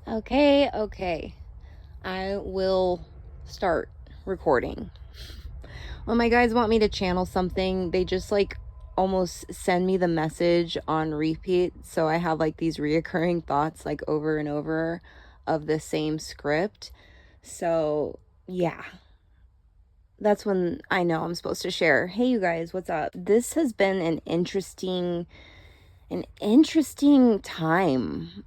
Okay. I will start recording. When my guys want me to channel something, they just like almost send me the message on repeat. So I have like these reoccurring thoughts like over and over of the same script. So yeah, that's when I know I'm supposed to share. Hey, you guys, what's up? This has been an interesting time.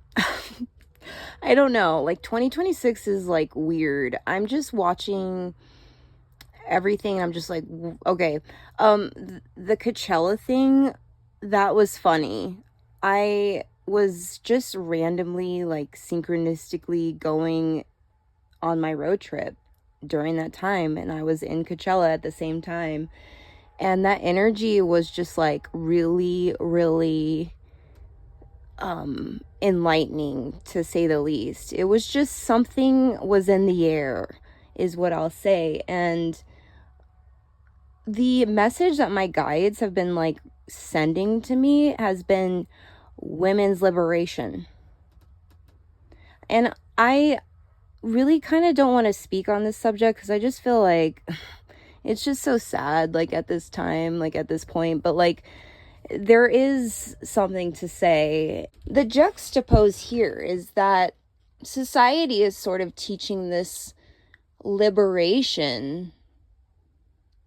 I don't know. Like 2026 is like weird. I'm just watching everything and I'm just like, okay. The Coachella thing, that was funny. I was just randomly like synchronistically going on my road trip during that time, and I was in Coachella at the same time, and that energy was just like really enlightening, to say the least. It was just something was in the air, is what I'll say. And the message that my guides have been like sending to me has been women's liberation. And I really kind of don't want to speak on this subject because I just feel like it's just so sad, like at this time, like at this point. But like, there is something to say. The juxtapose here is that society is sort of teaching this liberation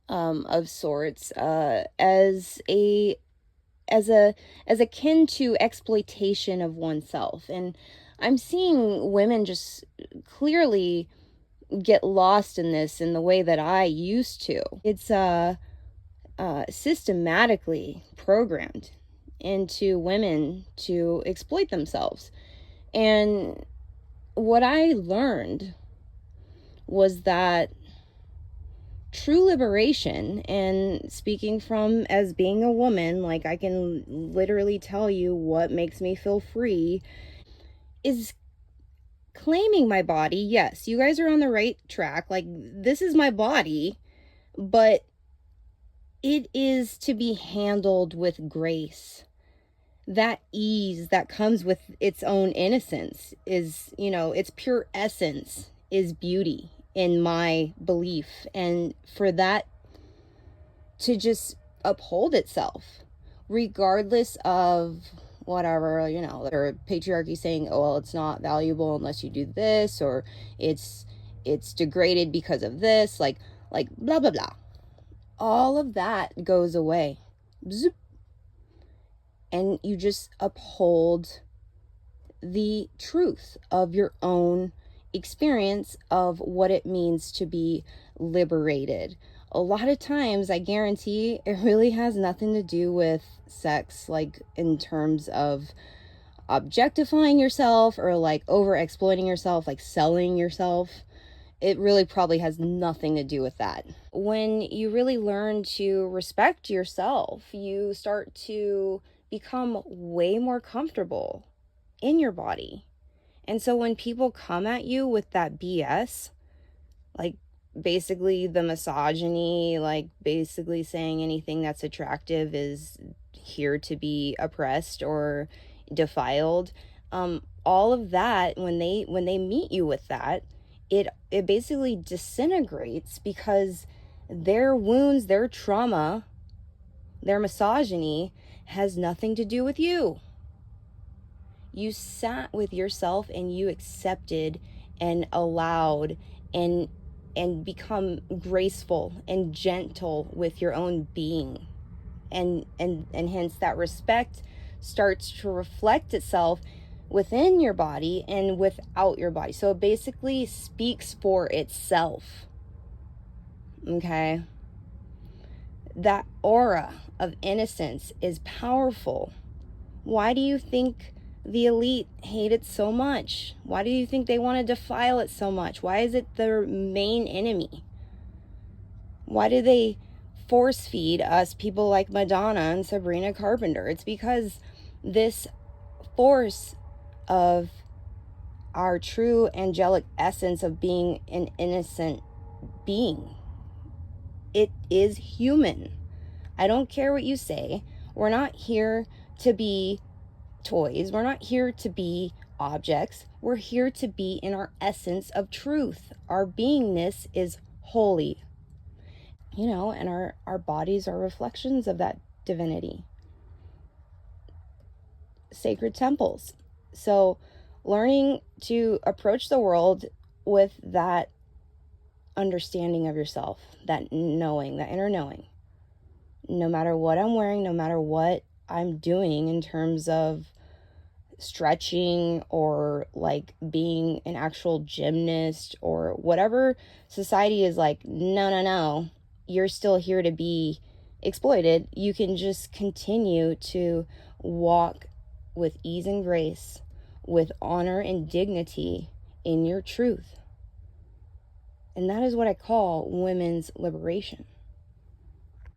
of sorts as akin to exploitation of oneself. And I'm seeing women just clearly get lost in this in the way that I used to. It's systematically programmed into women to exploit themselves. And what I learned was that true liberation, and speaking from as being a woman, like I can literally tell you what makes me feel free, is claiming my body. Yes, you guys are on the right track. Like, this is my body, but it is to be handled with grace. That ease that comes with its own innocence is, its pure essence is beauty, in my belief. And for that to just uphold itself, regardless of whatever, or patriarchy saying, oh, well, it's not valuable unless you do this, or it's degraded because of this, like blah blah blah, all of that goes away. Zoop. And you just uphold the truth of your own experience of what it means to be liberated. A lot of times, I guarantee, it really has nothing to do with sex, like in terms of objectifying yourself or like over exploiting yourself, like selling yourself. It really probably has nothing to do with that. When you really learn to respect yourself, you start to become way more comfortable in your body. And so when people come at you with that BS, like basically the misogyny, like basically saying anything that's attractive is here to be oppressed or defiled, all of that, when they meet you with that, it basically disintegrates, because their wounds, their trauma, their misogyny has nothing to do with you. You sat with yourself and you accepted and allowed and become graceful and gentle with your own being. And hence that respect starts to reflect itself within your body and without your body. So it basically speaks for itself. Okay? That aura of innocence is powerful. Why do you think the elite hate it so much? Why do you think they want to defile it so much? Why is it their main enemy? Why do they force feed us people like Madonna and Sabrina Carpenter? It's because this force of our true angelic essence of being an innocent being, it is human. I don't care what you say. We're not here to be toys. We're not here to be objects. We're here to be in our essence of truth. Our beingness is holy, and our bodies are reflections of that divinity. Sacred temples. So learning to approach the world with that understanding of yourself, that knowing, that inner knowing. No matter what I'm wearing, no matter what I'm doing in terms of stretching or like being an actual gymnast or whatever society is like, no, you're still here to be exploited. You can just continue to walk with ease and grace, with honor and dignity in your truth. And that is what I call women's liberation.